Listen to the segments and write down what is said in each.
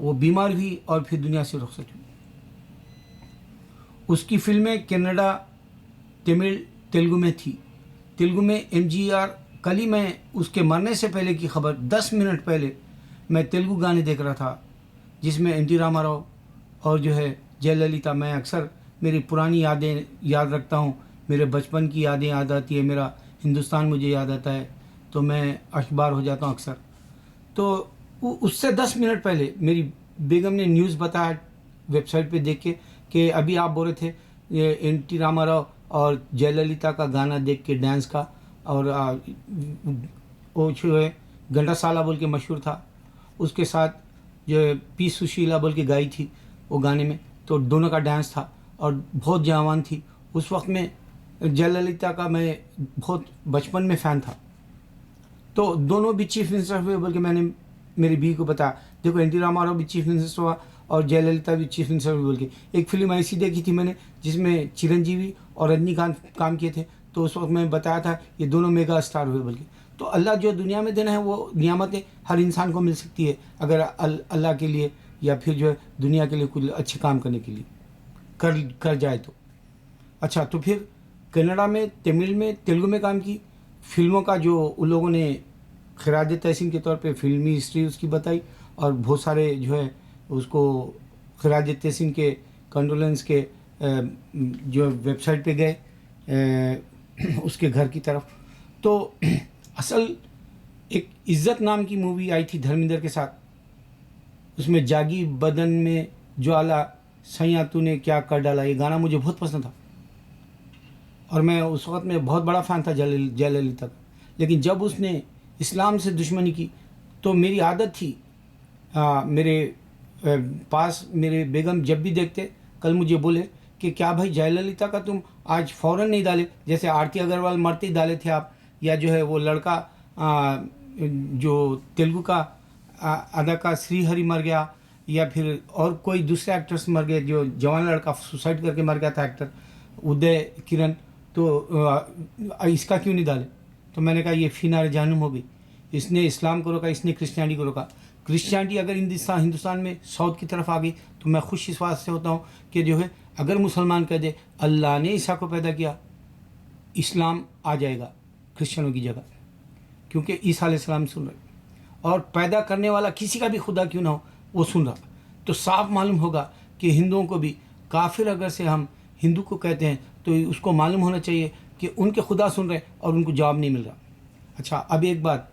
وہ بیمار ہوئی اور پھر دنیا سے رخصت ہوئی. اس کی فلمیں کنڈا، تمل، تیلگو میں تھی. تیلگو میں ایم جی آر، کل ہی میں اس کے مرنے سے پہلے کی خبر 10 منٹ پہلے میں تیلگو گانے دیکھ رہا تھا جس میں این ٹی راما راؤ اور جو ہے جے للیتا. میں اکثر میری پرانی یادیں یاد رکھتا ہوں، میرے بچپن کی یادیں یاد آتی ہے، میرا ہندوستان مجھے یاد آتا ہے تو میں اشبار ہو جاتا ہوں اکثر. تو اس سے 10 منٹ پہلے میری بیگم نے نیوز بتایا ویب سائٹ پہ دیکھ کے کہ ابھی آپ بول رہے تھے یہ این ٹی راما راؤ اور جے للیتا کا گانا دیکھ کے ڈانس کا، اور وہ جو ہے گھنٹا بول کے مشہور تھا، اس کے ساتھ جو پی سشیلا بول کے گائی تھی وہ گانے میں، تو دونوں کا ڈانس تھا اور بہت جوان تھی. اس وقت میں جے للیتا کا میں بہت بچپن میں فین تھا. تو دونوں بھی چیف منسٹر ہوئے بول کے میں نے میری بیوی کو بتایا، دیکھو این ٹی راما راؤ بھی چیف منسٹر ہوا اور جے للیتا بھی چیف منسٹر ہوئی بول کے. ایک فلم ایسی دیکھی تھی میں نے جس میں چرنجیوی اور رجنی کانت کام کیے تھے، تو اس وقت میں بتایا تھا یہ دونوں میگا اسٹار ہوئے بول کے. تو اللہ جو دنیا میں دینا ہے وہ نعمتیں ہر انسان کو مل سکتی ہے اگر اللہ کے لیے یا پھر جو ہے دنیا کے لیے کچھ اچھے کام کرنے کے لیے کر جائے تو. اچھا، تو پھر کنڈا میں، تمل میں، تیلگو میں کام کی. فلموں کا جو ان لوگوں نے خراج تحسین کے طور پہ فلمی ہسٹری اس کی بتائی اور بہت سارے جو ہے اس کو خراج تحسین کے کنڈولنس کے جو ویب سائٹ پہ گئے اس کے گھر کی طرف. تو اصل ایک عزت نام کی مووی آئی تھی دھرمیندر کے ساتھ، اس میں جاگی بدن میں جوالا سیاں تو نے کیا کر ڈالا، یہ گانا مجھے بہت پسند تھا اور میں اس وقت میں بہت بڑا فین تھا جے للیتا کا. لیکن جب اس نے اسلام سے دشمنی کی تو میری عادت تھی، میرے پاس میرے بیگم جب بھی دیکھتے کل مجھے بولے کہ کیا بھائی جے للیتا کا تم آج فوراً نہیں ڈالے، جیسے آرتی اگروال مرتے ہی ڈالے تھے آپ، یا جو ہے وہ لڑکا جو تیلگو کا اداکار سری ہری مر گیا، یا پھر اور کوئی دوسرے ایکٹرس مر گئے، جو جوان لڑکا سوسائڈ کر کے مر گیا تھا ایکٹر ادے کرن، تو اس کا کیوں نہیں ڈالے. تو میں نے کہا یہ فی نار جہنم ہو گئی، اس نے اسلام کو روکا، اس نے کرسچینٹی کو روکا. کرسچینٹی اگر ہندوستان میں ساؤتھ کی طرف آ گئی تو میں خوش اس بات سے ہوتا ہوں کہ جو ہے اگر مسلمان کہہ دے اللہ نے عیسیٰ کو پیدا کیا، اسلام آ جائے گا کرسچنوں کی جگہ، کیونکہ عیسیٰ علیہ السلام سن رہے اور پیدا کرنے والا کسی کا بھی خدا کیوں نہ ہو وہ سن رہا. تو صاف معلوم ہوگا کہ ہندوؤں کو بھی کافر اگر سے ہم ہندو کو کہتے ہیں تو اس کو معلوم ہونا چاہیے کہ ان کے خدا سن رہے اور ان کو جواب نہیں مل رہا. اچھا، اب ایک بات،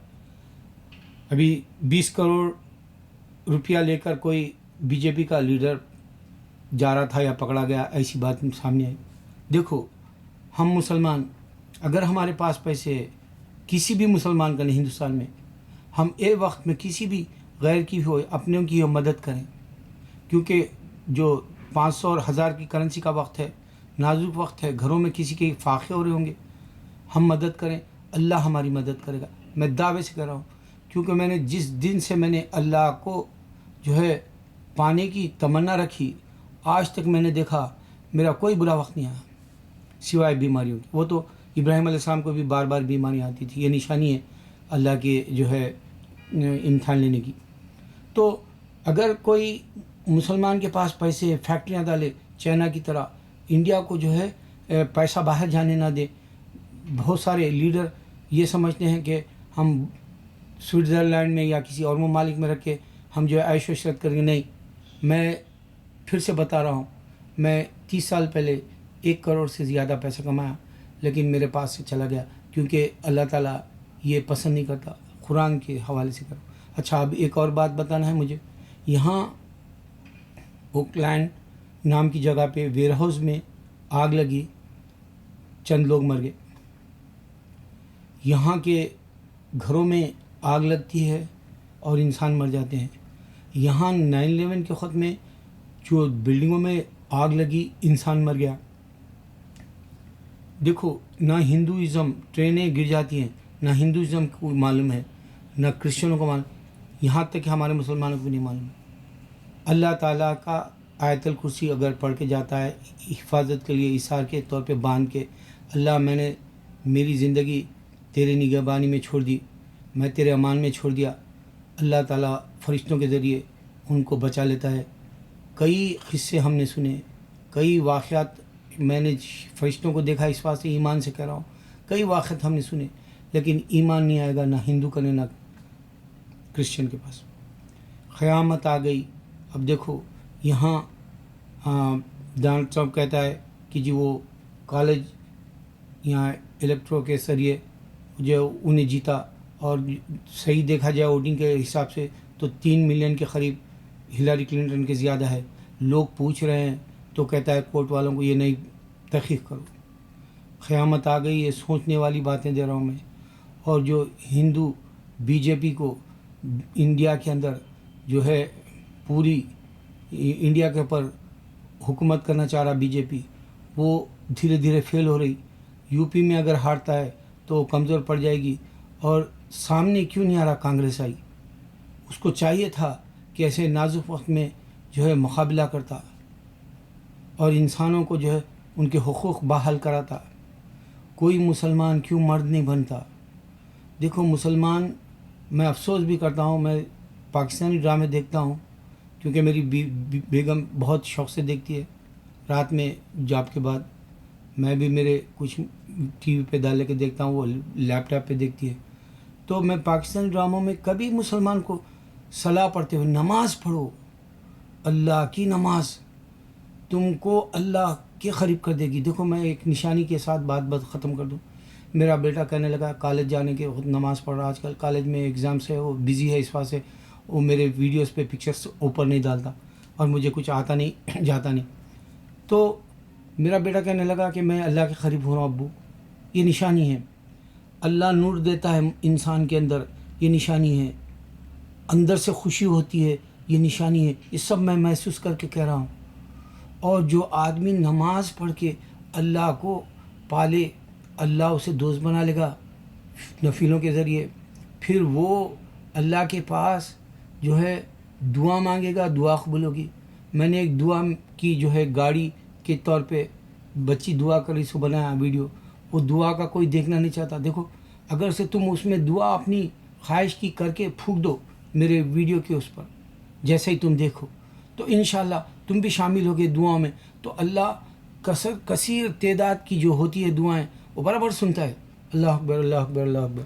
ابھی 20 کروڑ روپیہ لے کر کوئی بی جے پی کا لیڈر جا رہا تھا یا پکڑا گیا، ایسی بات سامنے آئی. دیکھو ہم مسلمان، اگر ہمارے پاس پیسے کسی بھی مسلمان کا نہیں ہندوستان میں، ہم ایک وقت میں کسی بھی غیر کی ہو اپنوں کی ہو مدد کریں، کیونکہ جو 500 اور 1000 کی کرنسی کا وقت ہے، نازک وقت ہے، گھروں میں کسی کے فاقے ہو رہے ہوں گے، ہم مدد کریں، اللہ ہماری مدد کرے گا. میں دعوے سے کہہ رہا ہوں، کیونکہ میں نے جس دن سے میں نے اللہ کو جو ہے پانے کی تمنا رکھی، آج تک میں نے دیکھا میرا کوئی برا وقت نہیں آیا سوائے بیماریوں کی. وہ تو ابراہیم علیہ السلام کو بھی بار بار بیماریاں آتی تھی، یہ نشانی ہے اللہ کے جو ہے امتحان لینے کی. تو اگر کوئی مسلمان کے پاس پیسے، فیکٹریاں ڈالے چائنا کی طرح، انڈیا کو جو ہے پیسہ باہر جانے نہ دے. بہت سارے لیڈر یہ سمجھتے ہیں کہ ہم سوئٹزرلینڈ میں یا کسی اور ممالک میں رکھ کے ہم جو ہے عیش و عشرت کریں گے. نہیں، میں پھر سے بتا رہا ہوں، میں 30 سال پہلے 1 کروڑ سے زیادہ پیسہ کمایا لیکن میرے پاس سے چلا گیا، کیونکہ اللہ تعالیٰ یہ پسند نہیں کرتا. قرآن کے حوالے سے کرو. اچھا، اب ایک اور بات بتانا ہے مجھے. یہاں اوکلینڈ نام کی جگہ پہ ویئر ہاؤس میں آگ لگی، چند لوگ مر گئے. یہاں کے گھروں میں آگ لگتی ہے اور انسان مر جاتے ہیں. یہاں 9/11 کے وقت میں جو بلڈنگوں میں آگ لگی، انسان مر گیا. دیکھو، نہ ہندوازم، ٹرینیں گر جاتی ہیں، نہ ہندوازم کو معلوم ہے، نہ کرسچنوں کو معلوم، یہاں تک کہ ہمارے مسلمانوں کو بھی نہیں معلوم ہے. اللہ تعالیٰ کا آیت الکرسی اگر پڑھ کے جاتا ہے حفاظت کے لیے، ایثار کے طور پہ باندھ کے، اللہ میں نے میری زندگی تیرے نگہبانی میں چھوڑ دی، میں تیرے امان میں چھوڑ دیا. اللہ تعالیٰ فرشتوں کے ذریعے ان کو بچا لیتا ہے. کئی قصے ہم نے سنے, کئی واقعات میں نے فرشتوں کو دیکھا, اس واسطے ایمان سے کہہ رہا ہوں, کئی واقعات ہم نے سنے, لیکن ایمان نہیں آئے گا نہ ہندو کا نہ کرسچن کے پاس. قیامت آ گئی. اب دیکھو یہاں ڈونلڈ ٹرمپ کہتا ہے کہ جی وہ کالج یہاں الیکٹرو کے ذریعے جو انہیں جیتا, اور صحیح دیکھا جائے ووٹنگ کے حساب سے تو 3 ملین کے قریب ہلاری کلنٹن کے زیادہ ہے. لوگ پوچھ رہے ہیں تو کہتا ہے کورٹ والوں کو یہ نہیں تحقیق کرو. قیامت آ گئی. یہ سوچنے والی باتیں دے رہا ہوں میں. اور جو ہندو بی جے پی کو انڈیا کے اندر جو ہے پوری انڈیا کے اوپر حکومت کرنا چاہ رہا بی جے پی, وہ دھیرے دھیرے فیل ہو رہی. یو پی میں اگر ہارتا ہے تو کمزور پڑ جائے گی. اور سامنے کیوں نہیں آ رہا کانگریس آئی؟ اس کو چاہیے تھا کہ ایسے نازک وقت میں جو ہے مقابلہ کرتا اور انسانوں کو جو ہے ان کے حقوق بحال کراتا. کوئی مسلمان کیوں مرد نہیں بنتا؟ دیکھو مسلمان, میں افسوس بھی کرتا ہوں, میں پاکستانی ڈرامے دیکھتا ہوں کیونکہ میری بیگم بہت شوق سے دیکھتی ہے. رات میں جاب کے بعد میں بھی میرے کچھ ٹی وی پہ ڈال کے دیکھتا ہوں, وہ لیپ ٹاپ پہ دیکھتی ہے. تو میں پاکستانی ڈراموں میں کبھی مسلمان کو صلاح پڑھتے ہوئے, نماز پڑھو, اللہ کی نماز تم کو اللہ کے قریب کر دے گی. دیکھو میں ایک نشانی کے ساتھ بات ختم کر دوں. میرا بیٹا کہنے لگا کالج جانے کے خود نماز پڑھ رہا, آج کل کالج میں ایگزامس ہے, وہ بزی ہے, اس واسطے وہ میرے ویڈیوز پہ پکچرس اوپر نہیں ڈالتا اور مجھے کچھ آتا نہیں جاتا نہیں. تو میرا بیٹا کہنے لگا کہ میں اللہ کے قریب ہو رہا ہوں. ابو یہ نشانی ہے, اللہ نور دیتا ہے انسان کے اندر, یہ نشانی ہے. اندر سے خوشی ہوتی ہے, یہ نشانی ہے. یہ سب میں محسوس کر کے کہہ رہا ہوں. اور جو آدمی نماز پڑھ کے اللہ کو پالے, اللہ اسے دوست بنا لے گا نفلوں کے ذریعے. پھر وہ اللہ کے پاس جو ہے دعا مانگے گا, دعا قبول ہوگی. میں نے ایک دعا کی جو ہے گاڑی کے طور پہ, بچی دعا کری, سو بنایا ویڈیو. وہ دعا کا کوئی دیکھنا نہیں چاہتا. دیکھو اگر سے تم اس میں دعا اپنی خواہش کی کر کے پھونک دو میرے ویڈیو کے اس پر, جیسے ہی تم دیکھو تو انشاءاللہ تم بھی شامل ہوگے دعاؤں میں. تو اللہ کثیر تعداد کی جو ہوتی ہے دعائیں وہ برابر سنتا ہے. اللہ اکبر, اللہ اکبر, اللہ اکبر.